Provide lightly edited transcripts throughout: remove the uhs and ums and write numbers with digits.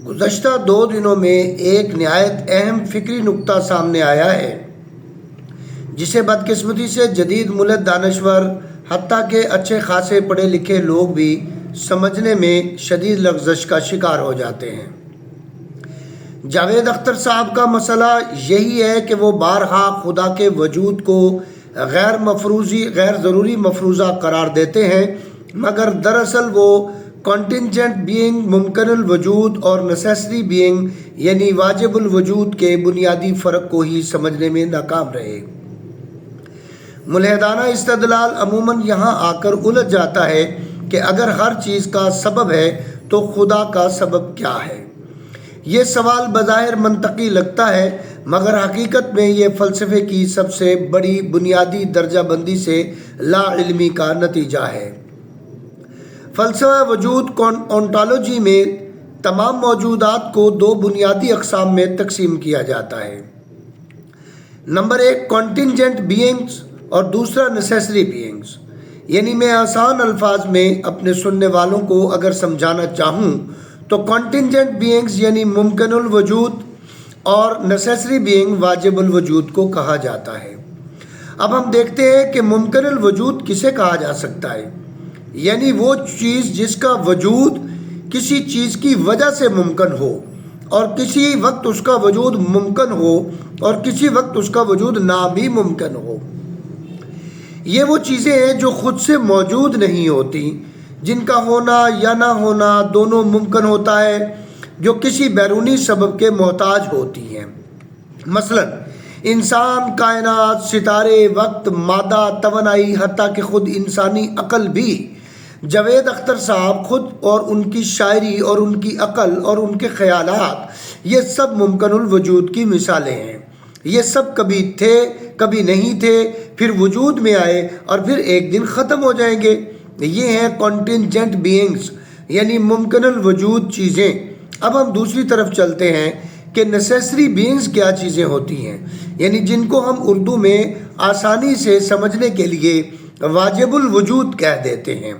گزشتہ 2 دنوں میں ایک نہایت اہم فکری نکتہ سامنے آیا ہے جسے بدقسمتی سے جدید ملت دانشور حتیٰ کہ اچھے خاصے پڑھے لکھے لوگ بھی سمجھنے میں شدید لغزش کا شکار ہو جاتے ہیں۔ جاوید اختر صاحب کا مسئلہ یہی ہے کہ وہ بارہا خدا کے وجود کو غیر ضروری مفروضہ قرار دیتے ہیں، مگر دراصل وہ کنٹینجنٹ بینگ ممکن الوجود اور نیسیسری بینگ یعنی واجب الوجود کے بنیادی فرق کو ہی سمجھنے میں ناکام رہے۔ ملحدانہ استدلال عموماً یہاں آ کر الجھ جاتا ہے کہ اگر ہر چیز کا سبب ہے تو خدا کا سبب کیا ہے؟ یہ سوال بظاہر منطقی لگتا ہے، مگر حقیقت میں یہ فلسفے کی سب سے بڑی بنیادی درجہ بندی سے لا علمی کا نتیجہ ہے۔ فلسفہ وجود اونٹولوجی میں تمام موجودات کو 2 بنیادی اقسام میں تقسیم کیا جاتا ہے۔ نمبر 1 کنٹینجنٹ بینگز اور دوسرا نیسیسری بینگز، یعنی میں آسان الفاظ میں اپنے سننے والوں کو اگر سمجھانا چاہوں تو کنٹینجنٹ بینگز یعنی ممکن الوجود اور نیسیسری بینگ واجب الوجود کو کہا جاتا ہے۔ اب ہم دیکھتے ہیں کہ ممکن الوجود کسے کہا جا سکتا ہے، یعنی وہ چیز جس کا وجود کسی چیز کی وجہ سے ممکن ہو اور کسی وقت اس کا وجود ممکن ہو اور کسی وقت اس کا وجود نہ بھی ممکن ہو۔ یہ وہ چیزیں ہیں جو خود سے موجود نہیں ہوتی، جن کا ہونا یا نہ ہونا دونوں ممکن ہوتا ہے، جو کسی بیرونی سبب کے محتاج ہوتی ہیں۔ مثلا انسان، کائنات، ستارے، وقت، مادہ، توانائی، حتیٰ کہ خود انسانی عقل بھی۔ جاوید اختر صاحب خود اور ان کی شاعری اور ان کی عقل اور ان کے خیالات یہ سب ممکن الوجود کی مثالیں ہیں۔ یہ سب کبھی تھے، کبھی نہیں تھے، پھر وجود میں آئے اور پھر ایک دن ختم ہو جائیں گے۔ یہ ہیں کنٹینجنٹ بینگز یعنی ممکن الوجود چیزیں۔ اب ہم دوسری طرف چلتے ہیں کہ نیسیسری بینگز کیا چیزیں ہوتی ہیں، یعنی جن کو ہم اردو میں آسانی سے سمجھنے کے لیے واجب الوجود کہہ دیتے ہیں۔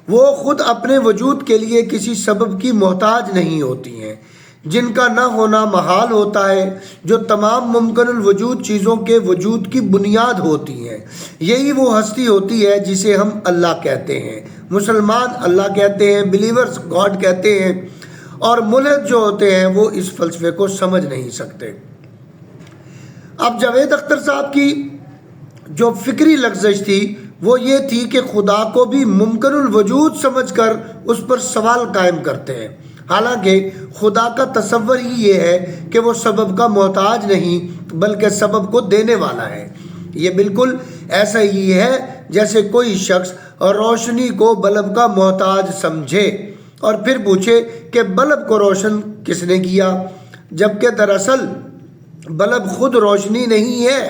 وہ خود اپنے وجود کے لیے کسی سبب کی محتاج نہیں ہوتی ہیں، جن کا نہ ہونا محال ہوتا ہے، جو تمام ممکن الوجود چیزوں کے وجود کی بنیاد ہوتی ہیں۔ یہی وہ ہستی ہوتی ہے جسے ہم اللہ کہتے ہیں۔ مسلمان اللہ کہتے ہیں، بلیورز گاڈ کہتے ہیں، اور ملحد جو ہوتے ہیں وہ اس فلسفے کو سمجھ نہیں سکتے۔ اب جاوید اختر صاحب کی جو فکری لغزش تھی وہ یہ تھی کہ خدا کو بھی ممکن الوجود سمجھ کر اس پر سوال قائم کرتے ہیں، حالانکہ خدا کا تصور ہی یہ ہے کہ وہ سبب کا محتاج نہیں بلکہ سبب کو دینے والا ہے۔ یہ بالکل ایسا ہی ہے جیسے کوئی شخص روشنی کو بلب کا محتاج سمجھے اور پھر پوچھے کہ بلب کو روشن کس نے کیا، جبکہ دراصل بلب خود روشنی نہیں ہے،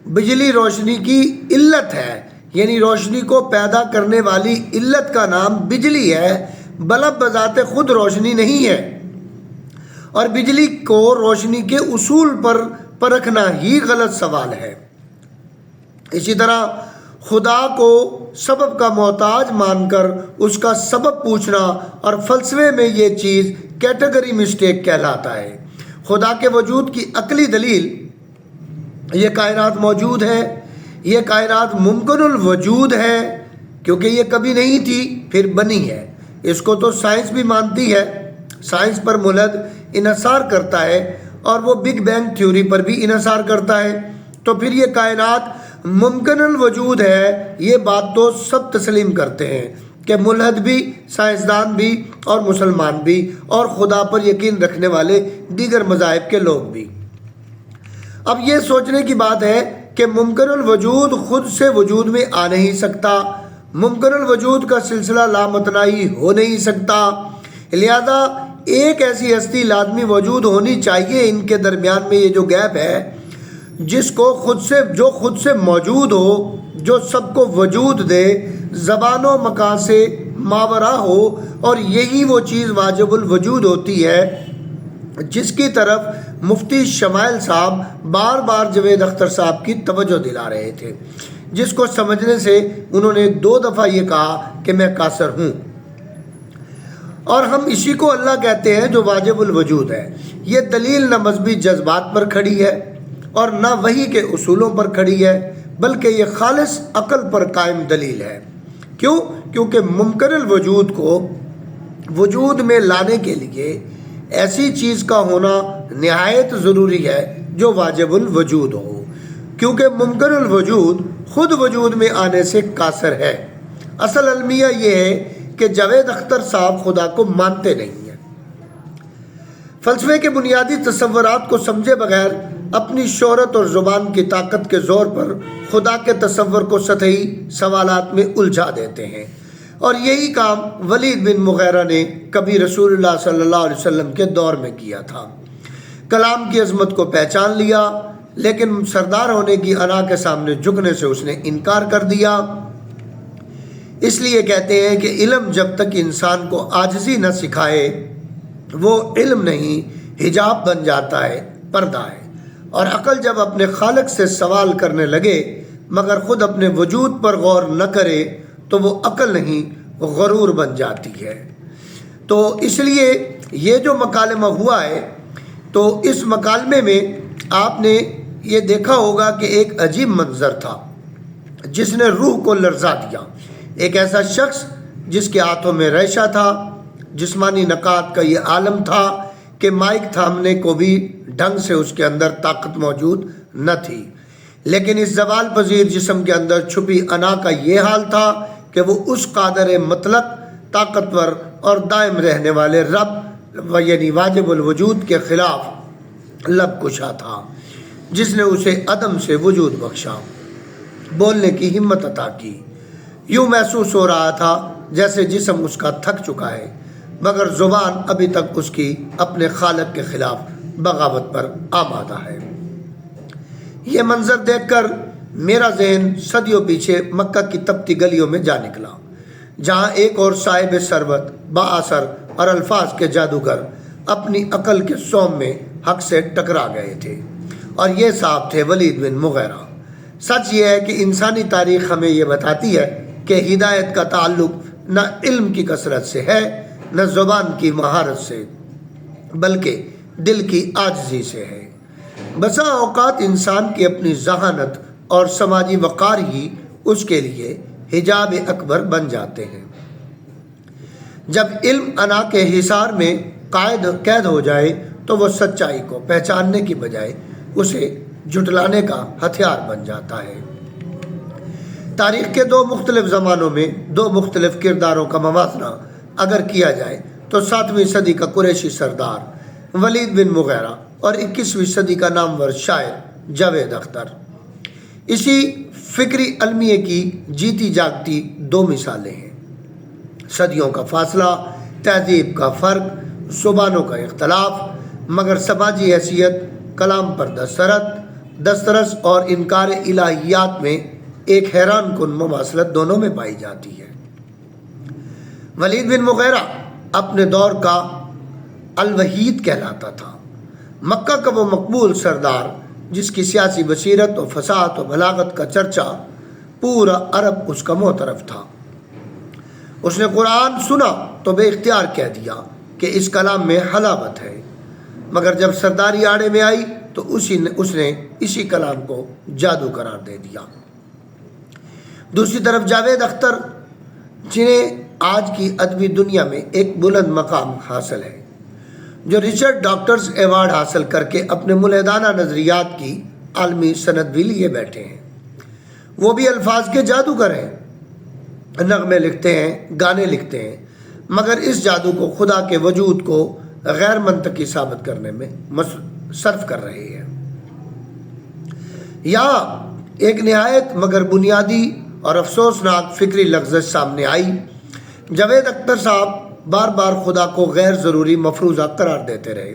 بجلی روشنی کی علت ہے، یعنی روشنی کو پیدا کرنے والی علت کا نام بجلی ہے۔ بلب بذات خود روشنی نہیں ہے، اور بجلی کو روشنی کے اصول پر پرکھنا ہی غلط سوال ہے۔ اسی طرح خدا کو سبب کا محتاج مان کر اس کا سبب پوچھنا اور فلسفے میں یہ چیز کیٹیگری مسٹیک کہلاتا ہے۔ خدا کے وجود کی عقلی دلیل، یہ کائنات موجود ہے، یہ کائنات ممکن الوجود ہے کیونکہ یہ کبھی نہیں تھی پھر بنی ہے۔ اس کو تو سائنس بھی مانتی ہے، سائنس پر ملحد انحصار کرتا ہے اور وہ بگ بینگ تھیوری پر بھی انحصار کرتا ہے، تو پھر یہ کائنات ممکن الوجود ہے۔ یہ بات تو سب تسلیم کرتے ہیں کہ ملحد بھی، سائنسدان بھی اور مسلمان بھی اور خدا پر یقین رکھنے والے دیگر مذاہب کے لوگ بھی۔ اب یہ سوچنے کی بات ہے کہ ممکن الوجود خود سے وجود میں آ نہیں سکتا، ممکن الوجود کا سلسلہ لامتناہی ہو نہیں سکتا، لہذا ایک ایسی ہستی لازمی موجود ہونی چاہیے ان کے درمیان میں یہ جو گیپ ہے، جو خود سے موجود ہو، جو سب کو وجود دے، زبان و مکان سے ماورا ہو، اور یہی وہ چیز واجب الوجود ہوتی ہے جس کی طرف مفتی شمائل صاحب بار بار جاوید اختر صاحب کی توجہ دلا رہے تھے، جس کو سمجھنے سے انہوں نے 2 دفعہ یہ کہا کہ میں قاصر ہوں۔ اور ہم اسی کو اللہ کہتے ہیں جو واجب الوجود ہے۔ یہ دلیل نہ مذہبی جذبات پر کھڑی ہے اور نہ وحی کے اصولوں پر کھڑی ہے، بلکہ یہ خالص عقل پر قائم دلیل ہے۔ کیوں؟ کیونکہ ممکن الوجود کو وجود میں لانے کے لیے ایسی چیز کا ہونا نہایت ضروری ہے جو واجب الوجود ہو، کیونکہ ممکن الوجود خود وجود میں آنے سے قاصر ہے۔ اصل المیہ یہ ہے کہ جاوید اختر صاحب خدا کو مانتے نہیں ہیں۔ فلسفے کے بنیادی تصورات کو سمجھے بغیر اپنی شہرت اور زبان کی طاقت کے زور پر خدا کے تصور کو سطحی سوالات میں الجھا دیتے ہیں، اور یہی کام ولید بن مغیرہ نے کبھی رسول اللہ صلی اللہ علیہ وسلم کے دور میں کیا تھا۔ کلام کی عظمت کو پہچان لیا، لیکن سردار ہونے کی انا کے سامنے جھکنے سے اس نے انکار کر دیا۔ اس لیے کہتے ہیں کہ علم جب تک انسان کو عاجزی نہ سکھائے وہ علم نہیں، حجاب بن جاتا ہے، پردہ ہے۔ اور عقل جب اپنے خالق سے سوال کرنے لگے مگر خود اپنے وجود پر غور نہ کرے تو وہ عقل نہیں، غرور بن جاتی ہے۔ تو اس لیے یہ جو مکالمہ ہوا ہے، تو اس مکالمے میں آپ نے یہ دیکھا ہوگا کہ ایک عجیب منظر تھا جس نے روح کو لرزا دیا۔ ایک ایسا شخص جس کے ہاتھوں میں ریشہ تھا، جسمانی نکات کا یہ عالم تھا کہ مائک تھامنے کو بھی ڈھنگ سے اس کے اندر طاقت موجود نہ تھی، لیکن اس زوال پذیر جسم کے اندر چھپی انا کا یہ حال تھا کہ وہ اس قادر مطلق، طاقتور اور دائم رہنے والے رب یعنی واجب الوجود کے خلاف لب کشا تھا، جس نے اسے عدم سے وجود بخشا، بولنے کی ہمت عطا کی۔ یوں محسوس ہو رہا تھا جیسے جسم اس کا تھک چکا ہے، مگر زبان ابھی تک اس کی اپنے خالق کے خلاف بغاوت پر آمادہ ہے۔ یہ منظر دیکھ کر میرا ذہن صدیوں پیچھے مکہ کی تپتی گلیوں میں جا نکلا، جہاں ایک اور صاحب ثروت، با اثر اور الفاظ کے جادوگر اپنی عقل کے سوم میں حق سے ٹکرا گئے تھے، اور یہ صاحب تھے ولید بن مغیرہ۔ سچ یہ ہے کہ انسانی تاریخ ہمیں یہ بتاتی ہے کہ ہدایت کا تعلق نہ علم کی کثرت سے ہے، نہ زبان کی مہارت سے، بلکہ دل کی عاجزی سے ہے۔ بسا اوقات انسان کی اپنی ذہانت اور سماجی وقار ہی اس کے لیے حجاب اکبر بن جاتے ہیں۔ جب علم انا کے حصار میں قید ہو جائے تو وہ سچائی کو پہچاننے کی بجائے اسے جھٹلانے کا ہتھیار بن جاتا ہے۔ تاریخ کے دو مختلف زمانوں میں دو مختلف کرداروں کا موازنہ اگر کیا جائے تو 7ویں صدی کا قریشی سردار ولید بن مغیرہ اور 21ویں صدی کا نامور شاعر جاوید اختر اسی فکری المیے کی جیتی جاگتی دو مثالیں ہیں۔ صدیوں کا فاصلہ، تہذیب کا فرق، زبانوں کا اختلاف، مگر سماجی حیثیت، کلام پر دسترس اور انکار الہیات میں ایک حیران کن مماثلت دونوں میں پائی جاتی ہے۔ ولید بن مغیرہ اپنے دور کا الوحید کہلاتا تھا، مکہ کا وہ مقبول سردار جس کی سیاسی بصیرت و فصاحت و بلاغت کا چرچا پورا عرب اس کا معترف تھا۔ اس نے قرآن سنا تو بے اختیار کہہ دیا کہ اس کلام میں حلاوت ہے، مگر جب سرداری آڑے میں آئی تو اس نے اسی کلام کو جادو قرار دے دیا۔ دوسری طرف جاوید اختر، جنہیں آج کی ادبی دنیا میں ایک بلند مقام حاصل ہے، جو رچرڈ ڈاکٹرز ایوارڈ حاصل کر کے اپنے ملحدانہ نظریات کی عالمی سند بھی لیے بیٹھے ہیں۔ وہ بھی الفاظ کے جادوگر ہیں، نغمے لکھتے ہیں، گانے لکھتے ہیں، مگر اس جادو کو خدا کے وجود کو غیر منطقی ثابت کرنے میں صرف کر رہے ہیں۔ یہاں ایک نہایت مگر بنیادی اور افسوسناک فکری لغزش سامنے آئی۔ جاوید اختر صاحب بار بار خدا کو غیر ضروری مفروضہ قرار دیتے رہے،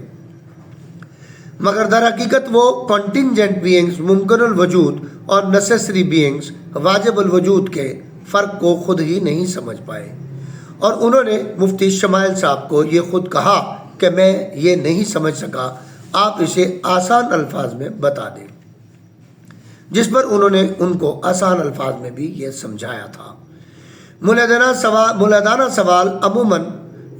مگر در حقیقت وہ کنٹینجنٹ بینگز، ممکن الوجود، اور نیسیسری بینگز، واجب الوجود کے فرق کو خود ہی نہیں سمجھ پائے، اور انہوں نے مفتی شمائل صاحب کو یہ خود کہا کہ میں یہ نہیں سمجھ سکا، آپ اسے آسان الفاظ میں بتا دیں، جس پر انہوں نے ان کو آسان الفاظ میں بھی یہ سمجھایا تھا۔ ملحدانہ سوال عموماً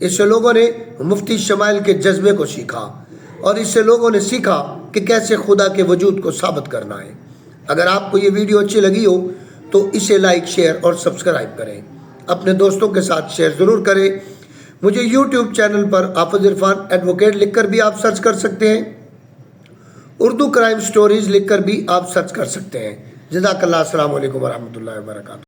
اس سے لوگوں نے مفتی شمائل کے جذبے کو سیکھا اور اس سے لوگوں نے سیکھا کہ کیسے خدا کے وجود کو ثابت کرنا ہے۔ اگر آپ کو یہ ویڈیو اچھی لگی ہو تو اسے لائک، شیئر اور سبسکرائب کریں، اپنے دوستوں کے ساتھ شیئر ضرور کریں۔ مجھے یوٹیوب چینل پر حافظ عرفان ایڈوکیٹ لکھ کر بھی آپ سرچ کر سکتے ہیں، اردو کرائم سٹوریز لکھ کر بھی آپ سرچ کر سکتے ہیں۔ جزاک اللہ، السلام علیکم ورحمۃ اللہ وبرکاتہ۔